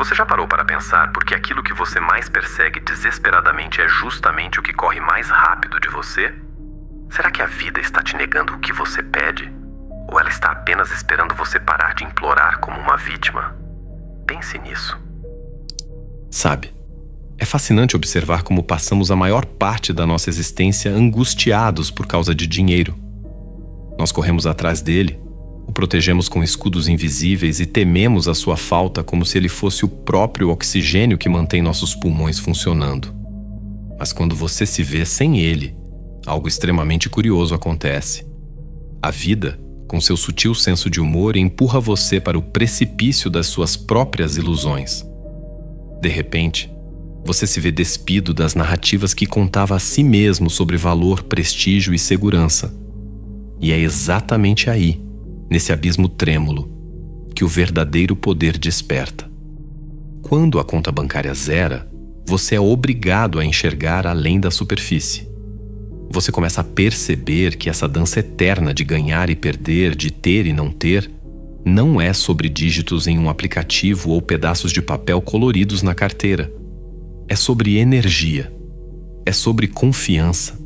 Você já parou para pensar por que aquilo que você mais persegue desesperadamente é justamente o que corre mais rápido de você? Será que a vida está te negando o que você pede? Ou ela está apenas esperando você parar de implorar como uma vítima? Pense nisso. Sabe, é fascinante observar como passamos a maior parte da nossa existência angustiados por causa de dinheiro. Nós corremos atrás dele, o protegemos com escudos invisíveis e tememos a sua falta como se ele fosse o próprio oxigênio que mantém nossos pulmões funcionando. Mas quando você se vê sem ele, algo extremamente curioso acontece. A vida, com seu sutil senso de humor, empurra você para o precipício das suas próprias ilusões. De repente, você se vê despido das narrativas que contava a si mesmo sobre valor, prestígio e segurança. E é exatamente aí, nesse abismo trêmulo, que o verdadeiro poder desperta. Quando a conta bancária zera, você é obrigado a enxergar além da superfície. Você começa a perceber que essa dança eterna de ganhar e perder, de ter e não ter, não é sobre dígitos em um aplicativo ou pedaços de papel coloridos na carteira. É sobre energia. É sobre confiança.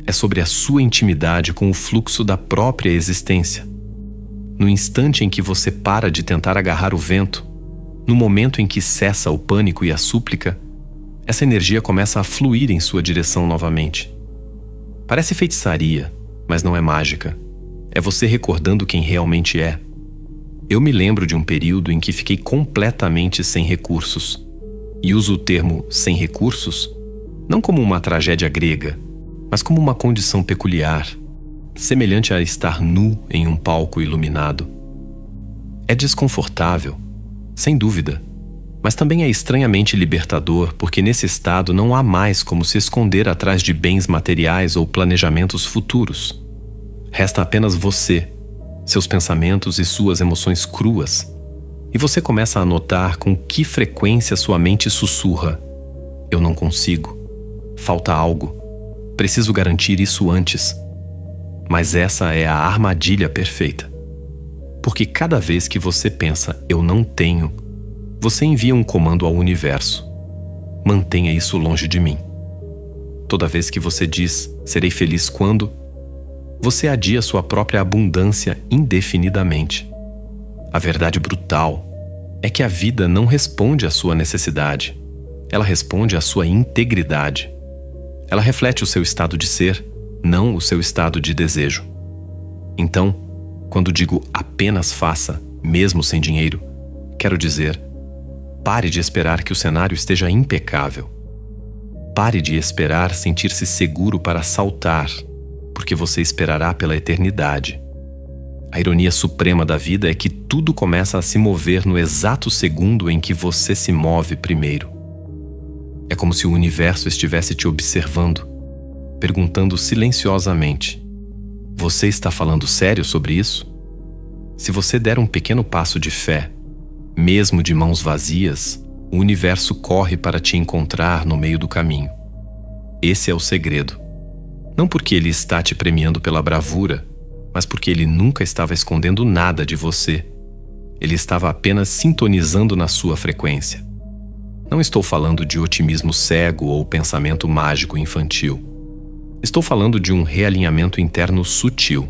É sobre a sua intimidade com o fluxo da própria existência. No instante em que você para de tentar agarrar o vento, no momento em que cessa o pânico e a súplica, essa energia começa a fluir em sua direção novamente. Parece feitiçaria, mas não é mágica. É você recordando quem realmente é. Eu me lembro de um período em que fiquei completamente sem recursos. E uso o termo sem recursos não como uma tragédia grega, mas como uma condição peculiar, semelhante a estar nu em um palco iluminado. É desconfortável, sem dúvida, mas também é estranhamente libertador, porque nesse estado não há mais como se esconder atrás de bens materiais ou planejamentos futuros. Resta apenas você, seus pensamentos e suas emoções cruas. E você começa a notar com que frequência sua mente sussurra: eu não consigo, falta algo, preciso garantir isso antes. Mas essa é a armadilha perfeita. Porque cada vez que você pensa eu não tenho, você envia um comando ao universo: mantenha isso longe de mim. Toda vez que você diz serei feliz quando, você adia sua própria abundância indefinidamente. A verdade brutal é que a vida não responde à sua necessidade. Ela responde à sua integridade. Ela reflete o seu estado de ser, não o seu estado de desejo. Então, quando digo apenas faça, mesmo sem dinheiro, quero dizer: pare de esperar que o cenário esteja impecável. Pare de esperar sentir-se seguro para saltar, porque você esperará pela eternidade. A ironia suprema da vida é que tudo começa a se mover no exato segundo em que você se move primeiro. É como se o universo estivesse te observando, perguntando silenciosamente: você está falando sério sobre isso? Se você der um pequeno passo de fé, mesmo de mãos vazias, o universo corre para te encontrar no meio do caminho. Esse é o segredo. Não porque ele está te premiando pela bravura, mas porque ele nunca estava escondendo nada de você. Ele estava apenas sintonizando na sua frequência. Não estou falando de otimismo cego ou pensamento mágico infantil. Estou falando de um realinhamento interno sutil.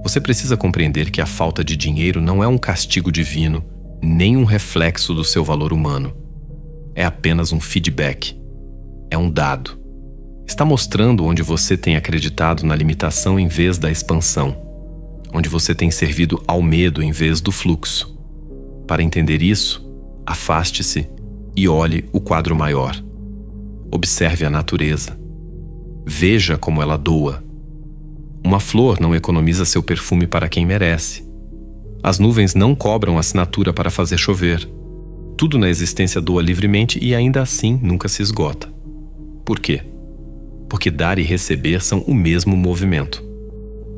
Você precisa compreender que a falta de dinheiro não é um castigo divino, nem um reflexo do seu valor humano. É apenas um feedback. É um dado. Está mostrando onde você tem acreditado na limitação em vez da expansão, onde você tem servido ao medo em vez do fluxo. Para entender isso, afaste-se e olhe o quadro maior. Observe a natureza. Veja como ela doa. Uma flor não economiza seu perfume para quem merece. As nuvens não cobram assinatura para fazer chover. Tudo na existência doa livremente e ainda assim nunca se esgota. Por quê? Porque dar e receber são o mesmo movimento.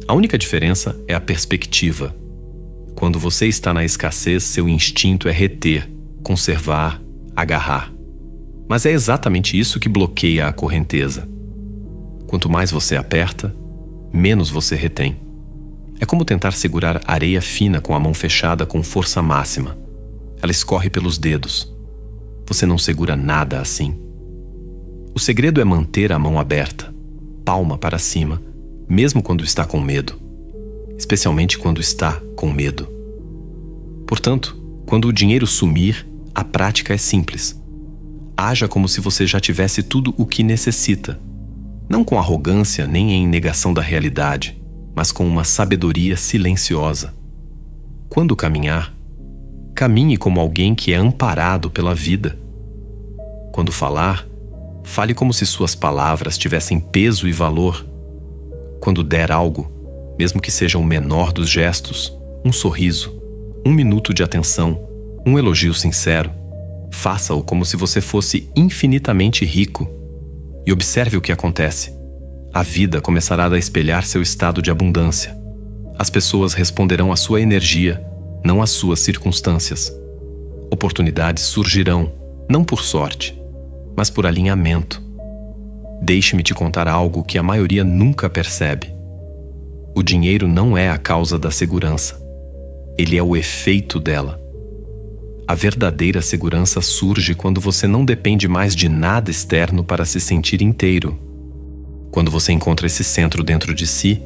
A única diferença é a perspectiva. Quando você está na escassez, seu instinto é reter, conservar, agarrar. Mas é exatamente isso que bloqueia a correnteza. Quanto mais você aperta, menos você retém. É como tentar segurar areia fina com a mão fechada com força máxima. Ela escorre pelos dedos, Você não segura nada assim. O segredo é manter a mão aberta, palma para cima, mesmo quando está com medo, especialmente quando está com medo. Portanto, quando o dinheiro sumir, a prática é simples. Haja como se você já tivesse tudo o que necessita, não com arrogância nem em negação da realidade, mas com uma sabedoria silenciosa. Quando caminhar, caminhe como alguém que é amparado pela vida. Quando falar, fale como se suas palavras tivessem peso e valor. Quando der algo, mesmo que seja o menor dos gestos, um sorriso, 1 minuto de atenção, um elogio sincero, faça-o como se você fosse infinitamente rico. E observe o que acontece. A vida começará a espelhar seu estado de abundância. As pessoas responderão à sua energia, não às suas circunstâncias. Oportunidades surgirão, não por sorte, mas por alinhamento. Deixe-me te contar algo que a maioria nunca percebe. O dinheiro não é a causa da segurança. Ele é o efeito dela. A verdadeira segurança surge quando você não depende mais de nada externo para se sentir inteiro. Quando você encontra esse centro dentro de si,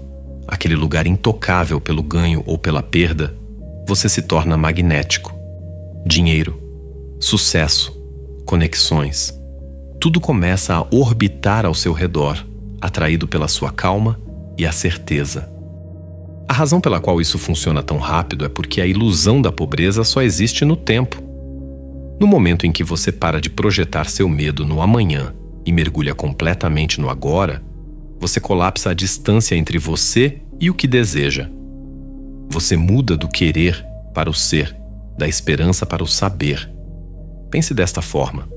aquele lugar intocável pelo ganho ou pela perda, você se torna magnético. Dinheiro, sucesso, conexões. Tudo começa a orbitar ao seu redor, atraído pela sua calma e a certeza. A razão pela qual isso funciona tão rápido é porque a ilusão da pobreza só existe no tempo. No momento em que você para de projetar seu medo no amanhã e mergulha completamente no agora, você colapsa a distância entre você e o que deseja. Você muda do querer para o ser, da esperança para o saber. Pense desta forma.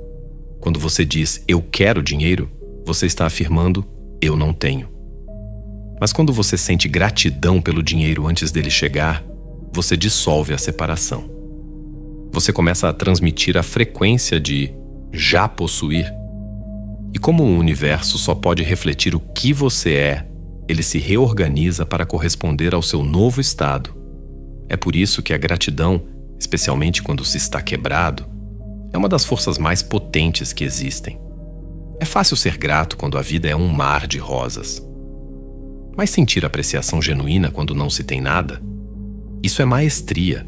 Quando você diz "eu quero dinheiro", você está afirmando "eu não tenho". Mas quando você sente gratidão pelo dinheiro antes dele chegar, você dissolve a separação. Você começa a transmitir a frequência de já possuir. E como o universo só pode refletir o que você é, ele se reorganiza para corresponder ao seu novo estado. É por isso que a gratidão, especialmente quando se está quebrado, é uma das forças mais potentes que existem. É fácil ser grato quando a vida é um mar de rosas. Mas sentir apreciação genuína quando não se tem nada? Isso é maestria.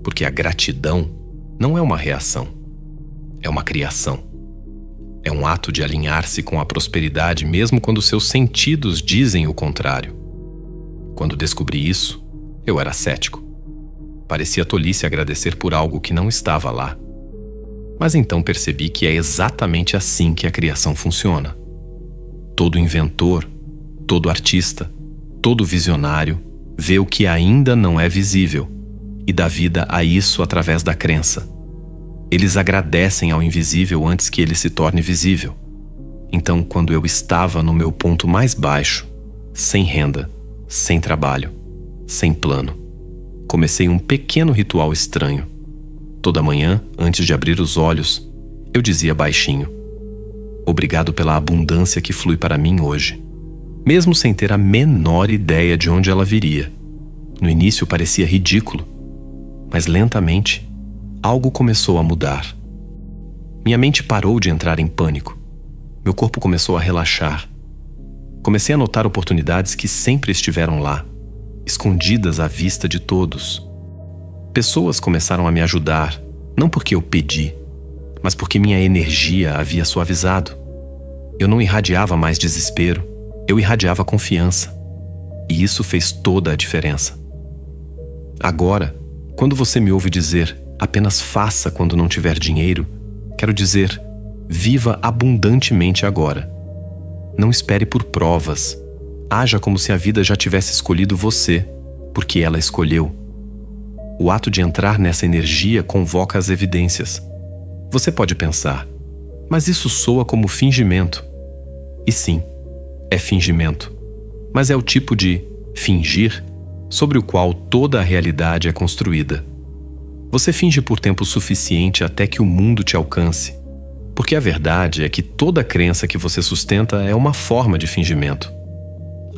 Porque a gratidão não é uma reação, é uma criação. É um ato de alinhar-se com a prosperidade mesmo quando seus sentidos dizem o contrário. Quando descobri isso, eu era cético. Parecia tolice agradecer por algo que não estava lá. Mas então percebi que é exatamente assim que a criação funciona. Todo inventor, todo artista, todo visionário vê o que ainda não é visível e dá vida a isso através da crença. Eles agradecem ao invisível antes que ele se torne visível. Então, quando eu estava no meu ponto mais baixo, sem renda, sem trabalho, sem plano, comecei um pequeno ritual estranho. Toda manhã, antes de abrir os olhos, eu dizia baixinho: "Obrigado pela abundância que flui para mim hoje", mesmo sem ter a menor ideia de onde ela viria. No início parecia ridículo, mas lentamente, algo começou a mudar. Minha mente parou de entrar em pânico. Meu corpo começou a relaxar. Comecei a notar oportunidades que sempre estiveram lá, escondidas à vista de todos. Pessoas começaram a me ajudar, não porque eu pedi, mas porque minha energia havia suavizado. Eu não irradiava mais desespero, eu irradiava confiança. E isso fez toda a diferença. Agora, quando você me ouve dizer "apenas faça quando não tiver dinheiro", quero dizer: viva abundantemente agora. Não espere por provas. Haja como se a vida já tivesse escolhido você, porque ela escolheu. O ato de entrar nessa energia convoca as evidências. Você pode pensar: mas isso soa como fingimento. E sim, é fingimento. Mas é o tipo de fingir sobre o qual toda a realidade é construída. Você finge por tempo suficiente até que o mundo te alcance. Porque a verdade é que toda crença que você sustenta é uma forma de fingimento.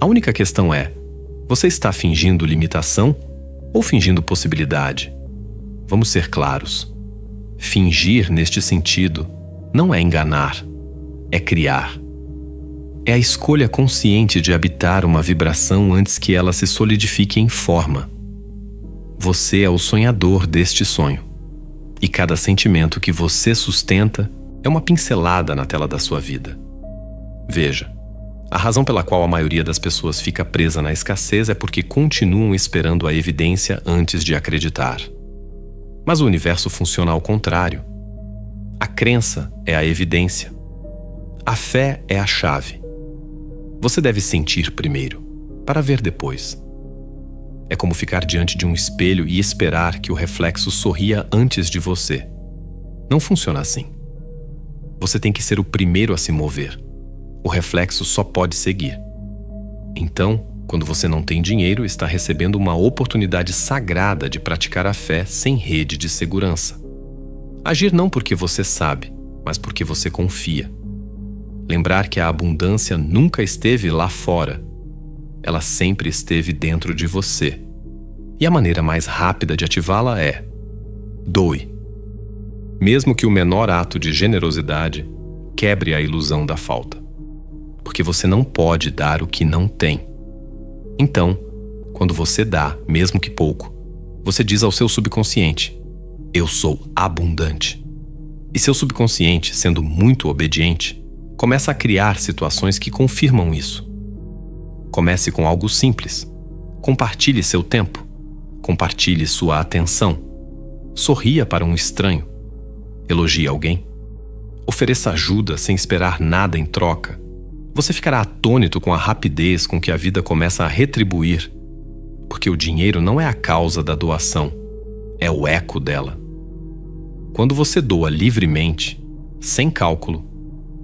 A única questão é: você está fingindo limitação ou fingindo possibilidade? Vamos ser claros. Fingir, neste sentido, não é enganar, é criar. É a escolha consciente de habitar uma vibração antes que ela se solidifique em forma. Você é o sonhador deste sonho. E cada sentimento que você sustenta é uma pincelada na tela da sua vida. Veja, a razão pela qual a maioria das pessoas fica presa na escassez é porque continuam esperando a evidência antes de acreditar. Mas o universo funciona ao contrário. A crença é a evidência. A fé é a chave. Você deve sentir primeiro, para ver depois. É como ficar diante de um espelho e esperar que o reflexo sorria antes de você. Não funciona assim. Você tem que ser o primeiro a se mover. O reflexo só pode seguir. Então, quando você não tem dinheiro, está recebendo uma oportunidade sagrada de praticar a fé sem rede de segurança. Agir não porque você sabe, mas porque você confia. Lembrar que a abundância nunca esteve lá fora. Ela sempre esteve dentro de você. E a maneira mais rápida de ativá-la é: doe. Mesmo que o menor ato de generosidade quebre a ilusão da falta. Porque você não pode dar o que não tem. Então, quando você dá, mesmo que pouco, você diz ao seu subconsciente: eu sou abundante. E seu subconsciente, sendo muito obediente, começa a criar situações que confirmam isso. Comece com algo simples. Compartilhe seu tempo. Compartilhe sua atenção. Sorria para um estranho. Elogie alguém. Ofereça ajuda sem esperar nada em troca. Você ficará atônito com a rapidez com que a vida começa a retribuir, porque o dinheiro não é a causa da doação, é o eco dela. Quando você doa livremente, sem cálculo,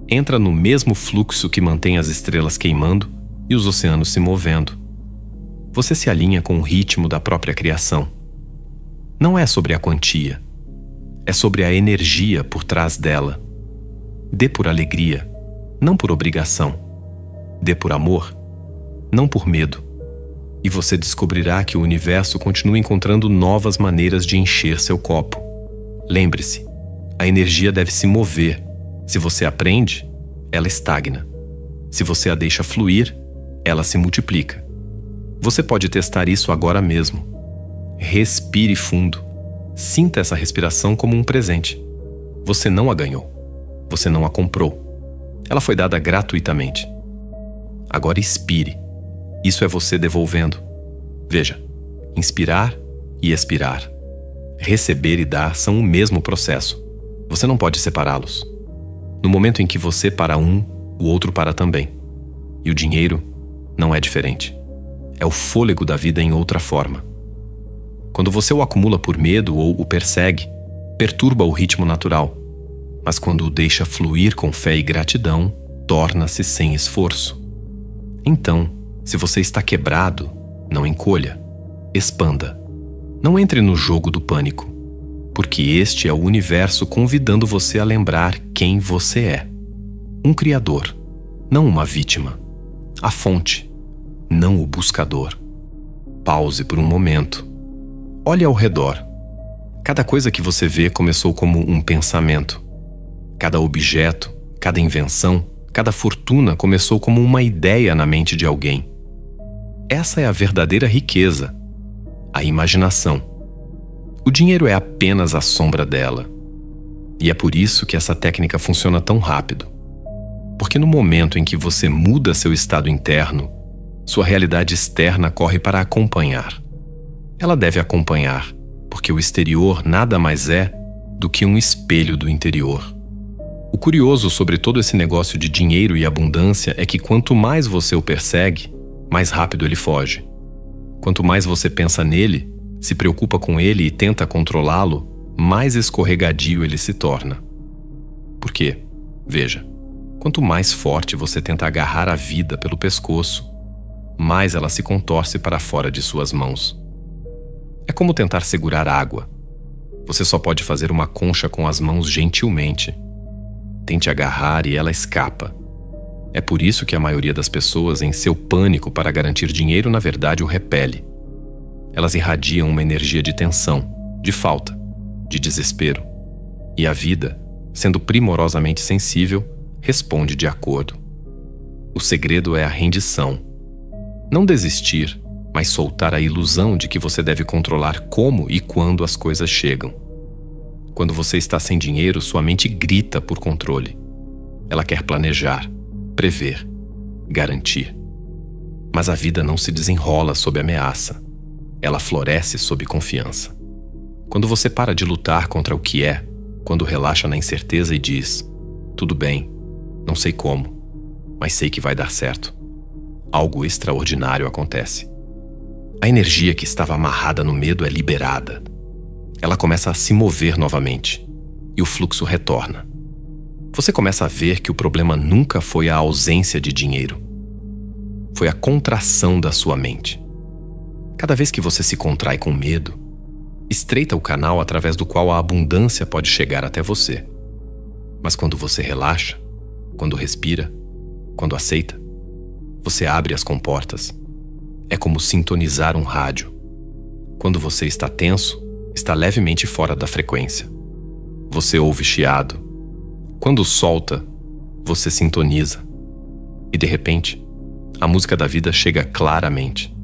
entra no mesmo fluxo que mantém as estrelas queimando e os oceanos se movendo. Você se alinha com o ritmo da própria criação. Não é sobre a quantia, é sobre a energia por trás dela. Dê por alegria, não por obrigação. Dê por amor, não por medo. E você descobrirá que o universo continua encontrando novas maneiras de encher seu copo. Lembre-se, a energia deve se mover. Se você aprende, ela estagna. Se você a deixa fluir, ela se multiplica. Você pode testar isso agora mesmo. Respire fundo. Sinta essa respiração como um presente. Você não a ganhou. Você não a comprou. Ela foi dada gratuitamente. Agora expire. Isso é você devolvendo. Veja, inspirar e expirar. Receber e dar são o mesmo processo. Você não pode separá-los. No momento em que você para um, o outro para também. E o dinheiro não é diferente. É o fôlego da vida em outra forma. Quando você o acumula por medo ou o persegue, perturba o ritmo natural. Mas quando o deixa fluir com fé e gratidão, torna-se sem esforço. Então, se você está quebrado, não encolha, expanda. Não entre no jogo do pânico, porque este é o universo convidando você a lembrar quem você é. Um criador, não uma vítima. A fonte, não o buscador. Pause por um momento. Olhe ao redor. Cada coisa que você vê começou como um pensamento. Cada objeto, cada invenção, cada fortuna começou como uma ideia na mente de alguém. Essa é a verdadeira riqueza, a imaginação. O dinheiro é apenas a sombra dela. E é por isso que essa técnica funciona tão rápido. Porque no momento em que você muda seu estado interno, sua realidade externa corre para acompanhar. Ela deve acompanhar, porque o exterior nada mais é do que um espelho do interior. O curioso sobre todo esse negócio de dinheiro e abundância é que quanto mais você o persegue, mais rápido ele foge. Quanto mais você pensa nele, se preocupa com ele e tenta controlá-lo, mais escorregadio ele se torna. Por quê? Veja, quanto mais forte você tenta agarrar a vida pelo pescoço, mais ela se contorce para fora de suas mãos. É como tentar segurar água. Você só pode fazer uma concha com as mãos gentilmente. Tente agarrar e ela escapa. É por isso que a maioria das pessoas, em seu pânico para garantir dinheiro, na verdade o repele. Elas irradiam uma energia de tensão, de falta, de desespero. E a vida, sendo primorosamente sensível, responde de acordo. O segredo é a rendição. Não desistir, mas soltar a ilusão de que você deve controlar como e quando as coisas chegam. Quando você está sem dinheiro, sua mente grita por controle. Ela quer planejar, prever, garantir. Mas a vida não se desenrola sob ameaça. Ela floresce sob confiança. Quando você para de lutar contra o que é, quando relaxa na incerteza e diz: tudo bem, não sei como, mas sei que vai dar certo, algo extraordinário acontece. A energia que estava amarrada no medo é liberada. Ela começa a se mover novamente, e o fluxo retorna. Você começa a ver que o problema nunca foi a ausência de dinheiro. Foi a contração da sua mente. Cada vez que você se contrai com medo, estreita o canal através do qual a abundância pode chegar até você. Mas quando você relaxa, quando respira, quando aceita, você abre as comportas. É como sintonizar um rádio. Quando você está tenso, está levemente fora da frequência. Você ouve chiado. Quando solta, você sintoniza. E de repente, a música da vida chega claramente.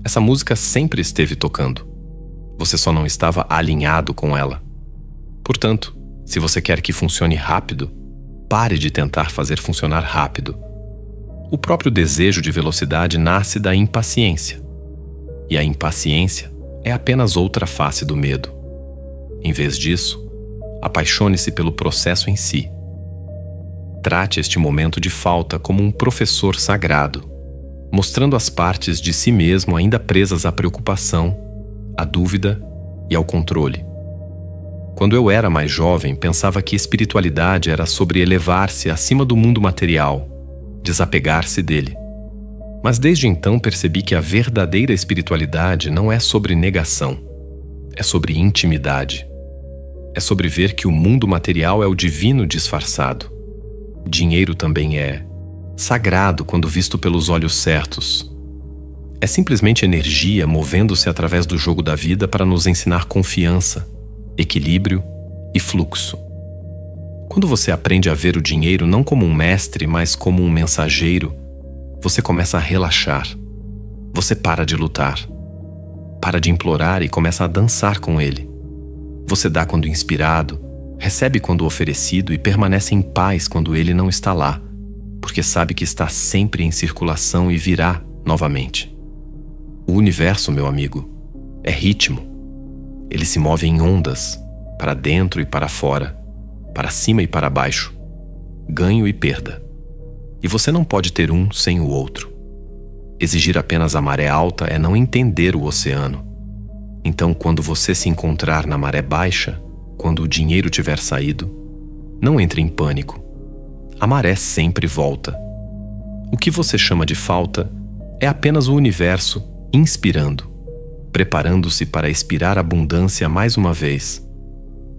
Essa música sempre esteve tocando. Você só não estava alinhado com ela. Portanto, se você quer que funcione rápido, pare de tentar fazer funcionar rápido. O próprio desejo de velocidade nasce da impaciência. E a impaciência é apenas outra face do medo. Em vez disso, apaixone-se pelo processo em si. Trate este momento de falta como um professor sagrado, mostrando as partes de si mesmo ainda presas à preocupação, à dúvida e ao controle. Quando eu era mais jovem, pensava que espiritualidade era sobre elevar-se acima do mundo material, desapegar-se dele. Mas desde então percebi que a verdadeira espiritualidade não é sobre negação, é sobre intimidade. É sobre ver que o mundo material é o divino disfarçado. Dinheiro também é sagrado quando visto pelos olhos certos. É simplesmente energia movendo-se através do jogo da vida para nos ensinar confiança, equilíbrio e fluxo. Quando você aprende a ver o dinheiro não como um mestre, mas como um mensageiro, você começa a relaxar. Você para de lutar. Para de implorar e começa a dançar com ele. Você dá quando inspirado, recebe quando oferecido e permanece em paz quando ele não está lá, porque sabe que está sempre em circulação e virá novamente. O universo, meu amigo, é ritmo. Ele se move em ondas, para dentro e para fora, para cima e para baixo, ganho e perda. E você não pode ter um sem o outro. Exigir apenas a maré alta é não entender o oceano. Então, quando você se encontrar na maré baixa, quando o dinheiro tiver saído, não entre em pânico. A maré sempre volta. O que você chama de falta é apenas o universo inspirando, preparando-se para expirar abundância mais uma vez.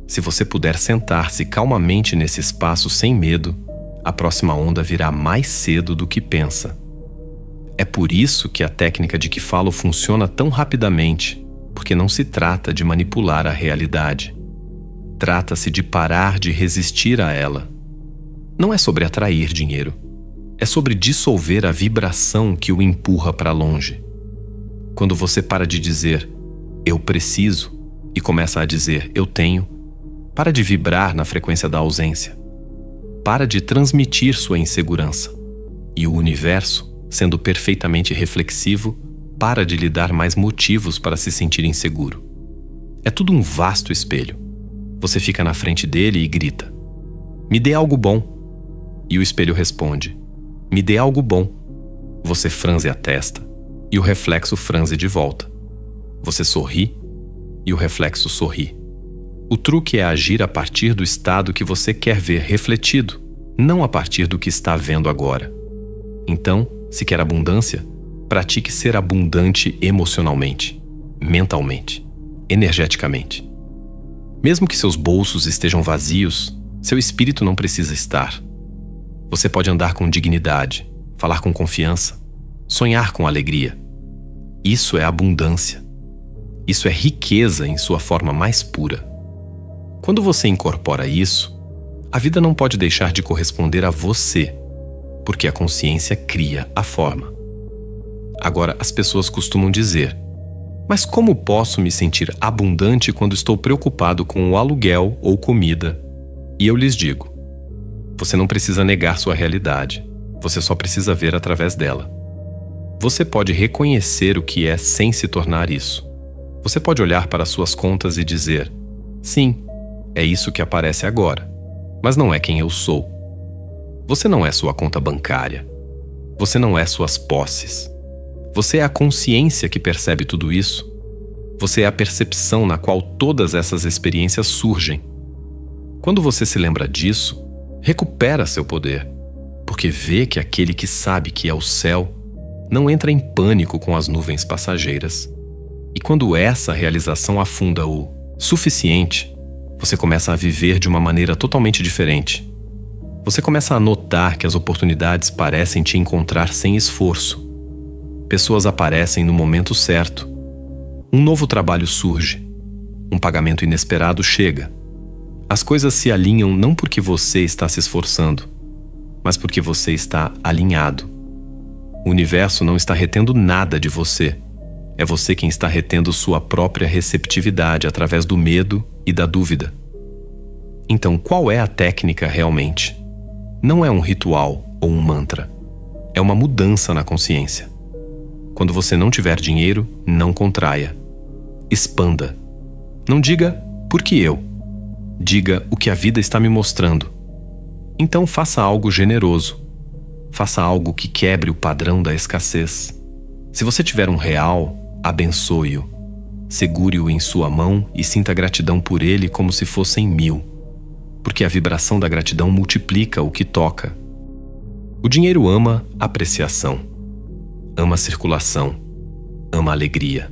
Se você puder sentar-se calmamente nesse espaço sem medo, a próxima onda virá mais cedo do que pensa. É por isso que a técnica de que falo funciona tão rapidamente, porque não se trata de manipular a realidade. Trata-se de parar de resistir a ela. Não é sobre atrair dinheiro. É sobre dissolver a vibração que o empurra para longe. Quando você para de dizer, eu preciso, e começa a dizer, eu tenho, para de vibrar na frequência da ausência. Para de transmitir sua insegurança. E o universo, sendo perfeitamente reflexivo, para de lhe dar mais motivos para se sentir inseguro. É tudo um vasto espelho. Você fica na frente dele e grita, me dê algo bom. E o espelho responde, me dê algo bom. Você franze a testa e o reflexo franze de volta. Você sorri e o reflexo sorri. O truque é agir a partir do estado que você quer ver refletido, não a partir do que está vendo agora. Então, se quer abundância, pratique ser abundante emocionalmente, mentalmente, energeticamente. Mesmo que seus bolsos estejam vazios, seu espírito não precisa estar. Você pode andar com dignidade, falar com confiança, sonhar com alegria. Isso é abundância. Isso é riqueza em sua forma mais pura. Quando você incorpora isso, a vida não pode deixar de corresponder a você, porque a consciência cria a forma. Agora, as pessoas costumam dizer: mas como posso me sentir abundante quando estou preocupado com o aluguel ou comida? E eu lhes digo: você não precisa negar sua realidade, você só precisa ver através dela. Você pode reconhecer o que é sem se tornar isso. Você pode olhar para suas contas e dizer: sim, é isso que aparece agora, mas não é quem eu sou. Você não é sua conta bancária. Você não é suas posses. Você é a consciência que percebe tudo isso. Você é a percepção na qual todas essas experiências surgem. Quando você se lembra disso, recupera seu poder, porque vê que aquele que sabe que é o céu não entra em pânico com as nuvens passageiras. E quando essa realização afunda o suficiente, você começa a viver de uma maneira totalmente diferente. Você começa a notar que as oportunidades parecem te encontrar sem esforço. Pessoas aparecem no momento certo. Um novo trabalho surge. Um pagamento inesperado chega. As coisas se alinham não porque você está se esforçando, mas porque você está alinhado. O universo não está retendo nada de você. É você quem está retendo sua própria receptividade através do medo e da dúvida. Então, qual é a técnica realmente? Não é um ritual ou um mantra. É uma mudança na consciência. Quando você não tiver dinheiro, não contraia. Expanda. Não diga "por que eu?". Diga o que a vida está me mostrando. Então faça algo generoso. Faça algo que quebre o padrão da escassez. Se você tiver R$1, abençoe-o. Segure-o em sua mão e sinta gratidão por ele como se fossem 1000. Porque a vibração da gratidão multiplica o que toca. O dinheiro ama apreciação. Ama circulação. Ama alegria.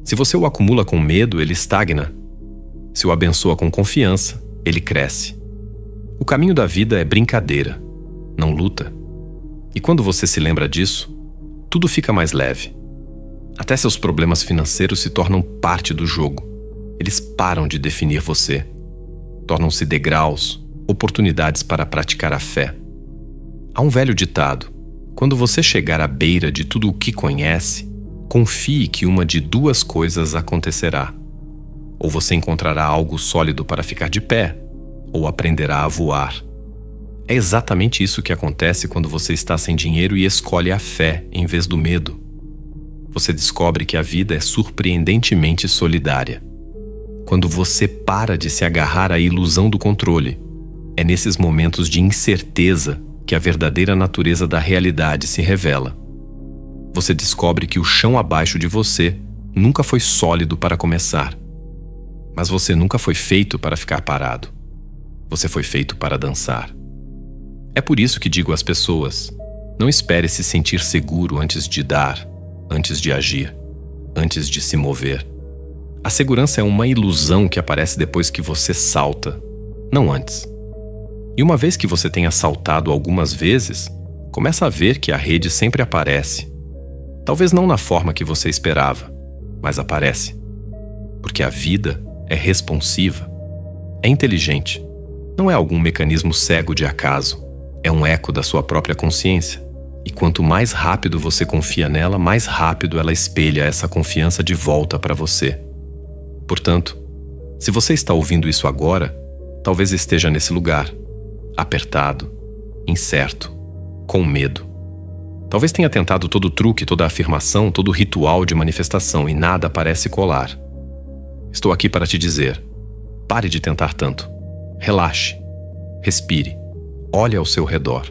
Se você o acumula com medo, ele estagna. Se o abençoa com confiança, ele cresce. O caminho da vida é brincadeira, não luta. E quando você se lembra disso, tudo fica mais leve. Até seus problemas financeiros se tornam parte do jogo. Eles param de definir você. Tornam-se degraus, oportunidades para praticar a fé. Há um velho ditado: quando você chegar à beira de tudo o que conhece, confie que uma de duas coisas acontecerá. Ou você encontrará algo sólido para ficar de pé, ou aprenderá a voar. É exatamente isso que acontece quando você está sem dinheiro e escolhe a fé em vez do medo. Você descobre que a vida é surpreendentemente solidária. Quando você para de se agarrar à ilusão do controle, é nesses momentos de incerteza que a verdadeira natureza da realidade se revela. Você descobre que o chão abaixo de você nunca foi sólido para começar. Mas você nunca foi feito para ficar parado. Você foi feito para dançar. É por isso que digo às pessoas: não espere se sentir seguro antes de dar, antes de agir, antes de se mover. A segurança é uma ilusão que aparece depois que você salta, não antes. E uma vez que você tenha saltado algumas vezes, começa a ver que a rede sempre aparece. Talvez não na forma que você esperava, mas aparece. Porque a vida é responsiva, é inteligente. Não é algum mecanismo cego de acaso. É um eco da sua própria consciência. E quanto mais rápido você confia nela, mais rápido ela espelha essa confiança de volta para você. Portanto, se você está ouvindo isso agora, talvez esteja nesse lugar, apertado, incerto, com medo. Talvez tenha tentado todo truque, toda afirmação, todo ritual de manifestação e nada parece colar. Estou aqui para te dizer: pare de tentar tanto. Relaxe. Respire. Olhe ao seu redor.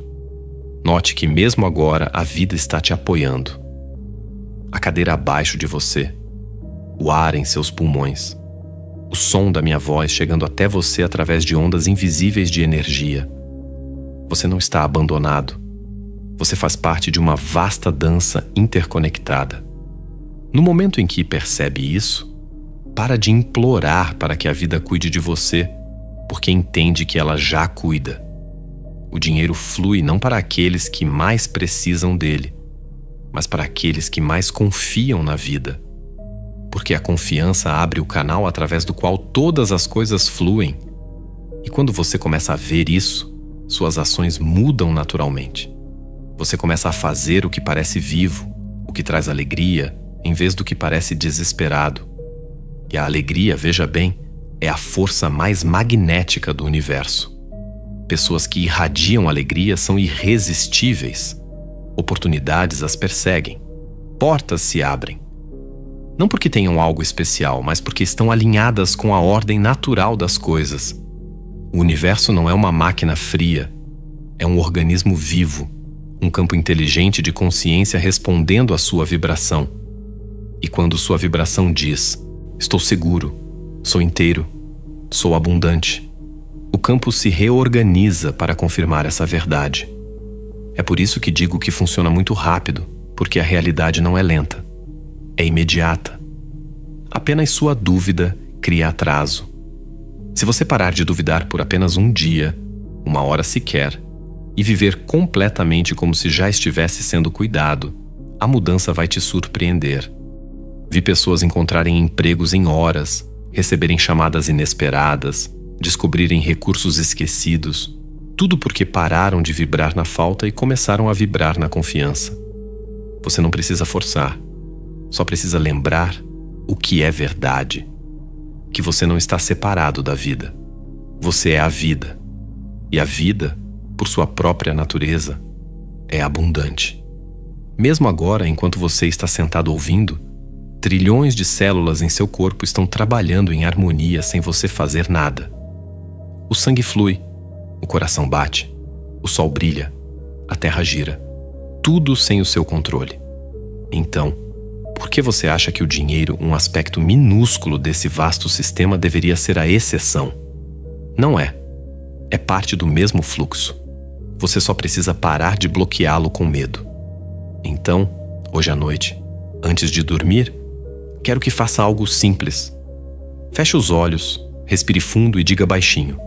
Note que mesmo agora a vida está te apoiando. A cadeira abaixo de você. O ar em seus pulmões. O som da minha voz chegando até você através de ondas invisíveis de energia. Você não está abandonado. Você faz parte de uma vasta dança interconectada. No momento em que percebe isso, para de implorar para que a vida cuide de você, porque entende que ela já cuida. O dinheiro flui não para aqueles que mais precisam dele, mas para aqueles que mais confiam na vida. porque a confiança abre o canal através do qual todas as coisas fluem. E quando você começa a ver isso, suas ações mudam naturalmente. Você começa a fazer o que parece vivo, o que traz alegria, em vez do que parece desesperado. E a alegria, veja bem, é a força mais magnética do universo. Pessoas que irradiam alegria são irresistíveis. Oportunidades as perseguem. Portas se abrem. Não porque tenham algo especial, mas porque estão alinhadas com a ordem natural das coisas. O universo não é uma máquina fria. É um organismo vivo, um campo inteligente de consciência respondendo à sua vibração. E quando sua vibração diz: estou seguro, sou inteiro, sou abundante, o campo se reorganiza para confirmar essa verdade. É por isso que digo que funciona muito rápido, porque a realidade não é lenta, é imediata. Apenas sua dúvida cria atraso. Se você parar de duvidar por apenas um dia, uma hora sequer, e viver completamente como se já estivesse sendo cuidado, a mudança vai te surpreender. Vi pessoas encontrarem empregos em horas, receberem chamadas inesperadas, descobrirem recursos esquecidos, tudo porque pararam de vibrar na falta e começaram a vibrar na confiança. Você não precisa forçar, só precisa lembrar o que é verdade. Que você não está separado da vida. Você é a vida. E a vida, por sua própria natureza, é abundante. Mesmo agora, enquanto você está sentado ouvindo, trilhões de células em seu corpo estão trabalhando em harmonia sem você fazer nada. O sangue flui, o coração bate, o sol brilha, a terra gira. Tudo sem o seu controle. Então, por que você acha que o dinheiro, um aspecto minúsculo desse vasto sistema, deveria ser a exceção? Não é. É parte do mesmo fluxo. Você só precisa parar de bloqueá-lo com medo. Então, hoje à noite, antes de dormir, quero que faça algo simples. Feche os olhos, respire fundo e diga baixinho: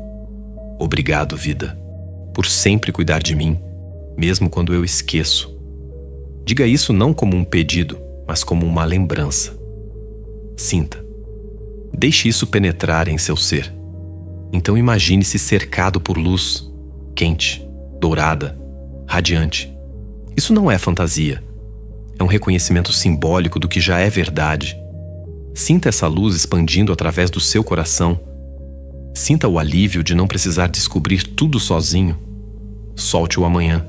obrigado, vida, por sempre cuidar de mim, mesmo quando eu esqueço. Diga isso não como um pedido, mas como uma lembrança. Sinta. Deixe isso penetrar em seu ser. Então imagine-se cercado por luz, quente, dourada, radiante. Isso não é fantasia. É um reconhecimento simbólico do que já é verdade. Sinta essa luz expandindo através do seu coração. Sinta o alívio de não precisar descobrir tudo sozinho. Solte-o amanhã.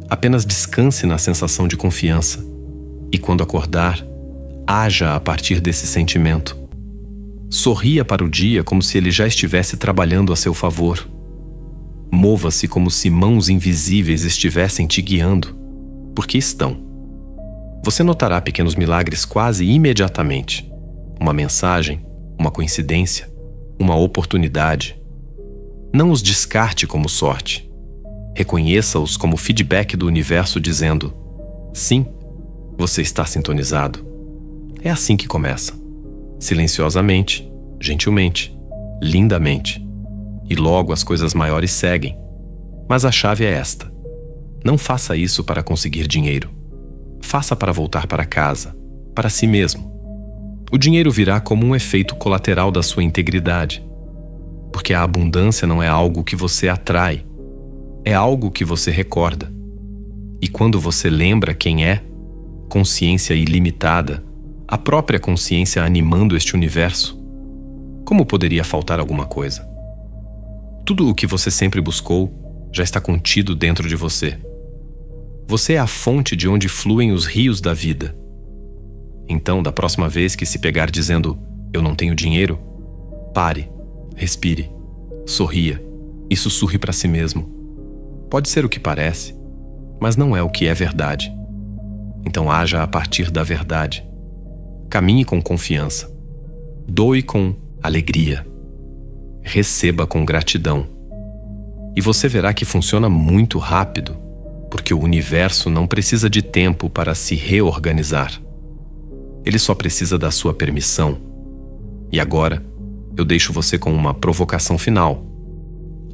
Apenas descanse na sensação de confiança. E quando acordar, haja a partir desse sentimento. Sorria para o dia como se ele já estivesse trabalhando a seu favor. Mova-se como se mãos invisíveis estivessem te guiando, porque estão. Você notará pequenos milagres quase imediatamente. Uma mensagem, uma coincidência, uma oportunidade. Não os descarte como sorte. Reconheça-os como feedback do universo dizendo: sim, você está sintonizado. É assim que começa. Silenciosamente, gentilmente, lindamente. E logo as coisas maiores seguem. Mas a chave é esta: não faça isso para conseguir dinheiro. Faça para voltar para casa, para si mesmo. O dinheiro virá como um efeito colateral da sua integridade. Porque a abundância não é algo que você atrai, é algo que você recorda. E quando você lembra quem é, consciência ilimitada, a própria consciência animando este universo, como poderia faltar alguma coisa? Tudo o que você sempre buscou já está contido dentro de você. Você é a fonte de onde fluem os rios da vida. Então, da próxima vez que se pegar dizendo: eu não tenho dinheiro, pare, respire, sorria e sussurre para si mesmo: pode ser o que parece, mas não é o que é verdade. Então haja a partir da verdade. Caminhe com confiança. Doe com alegria. Receba com gratidão. E você verá que funciona muito rápido, porque o universo não precisa de tempo para se reorganizar. Ele só precisa da sua permissão. E agora, eu deixo você com uma provocação final.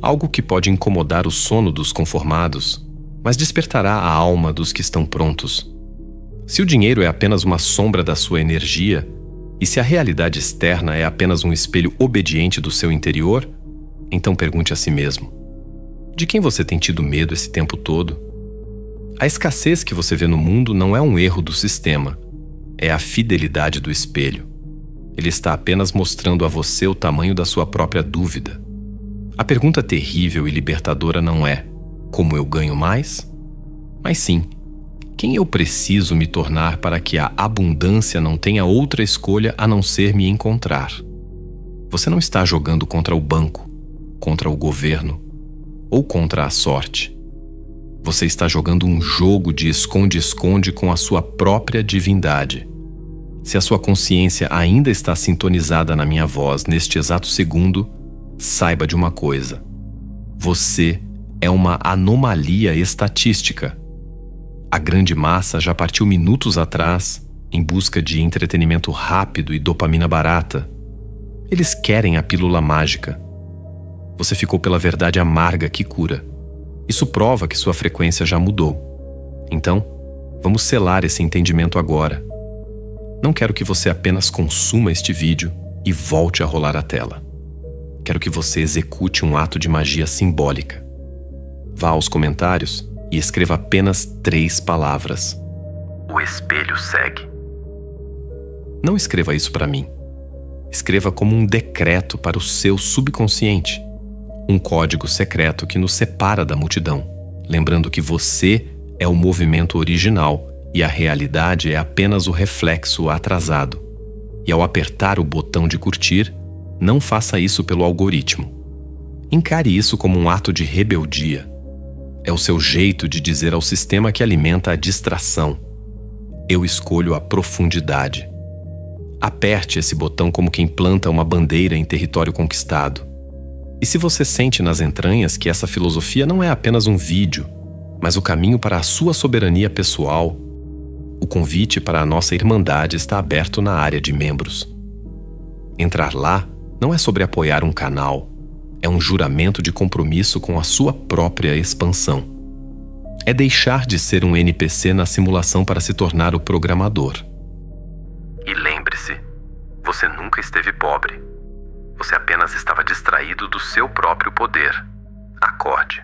Algo que pode incomodar o sono dos conformados, mas despertará a alma dos que estão prontos. Se o dinheiro é apenas uma sombra da sua energia, E se a realidade externa é apenas um espelho obediente do seu interior, então pergunte a si mesmo: de quem você tem tido medo esse tempo todo? A escassez que você vê no mundo não é um erro do sistema, é a fidelidade do espelho. Ele está apenas mostrando a você o tamanho da sua própria dúvida. A pergunta terrível e libertadora não é: como eu ganho mais? Mas sim: quem eu preciso me tornar para que a abundância não tenha outra escolha a não ser me encontrar? Você não está jogando contra o banco, contra o governo ou contra a sorte. Você está jogando um jogo de esconde-esconde com a sua própria divindade. Se a sua consciência ainda está sintonizada na minha voz neste exato segundo, saiba de uma coisa: você é uma anomalia estatística. A grande massa já partiu minutos atrás em busca de entretenimento rápido e dopamina barata. Eles querem a pílula mágica. Você ficou pela verdade amarga que cura. Isso prova que sua frequência já mudou. Então, vamos selar esse entendimento agora. Não quero que você apenas consuma este vídeo e volte a rolar a tela. Quero que você execute um ato de magia simbólica. Vá aos comentários e escreva apenas 3 palavras. O espelho segue. Não escreva isso para mim. Escreva como um decreto para o seu subconsciente. Um código secreto que nos separa da multidão, lembrando que você é o movimento original e a realidade é apenas o reflexo atrasado. E ao apertar o botão de curtir, não faça isso pelo algoritmo. Encare isso como um ato de rebeldia. É o seu jeito de dizer ao sistema que alimenta a distração: eu escolho a profundidade. Aperte esse botão como quem planta uma bandeira em território conquistado. E se você sente nas entranhas que essa filosofia não é apenas um vídeo, mas o caminho para a sua soberania pessoal, o convite para a nossa irmandade está aberto na área de membros. Entrar lá não é sobre apoiar um canal, é um juramento de compromisso com a sua própria expansão. É deixar de ser um NPC na simulação para se tornar o programador. E lembre-se, você nunca esteve pobre. Você apenas estava distraído do seu próprio poder. Acorde.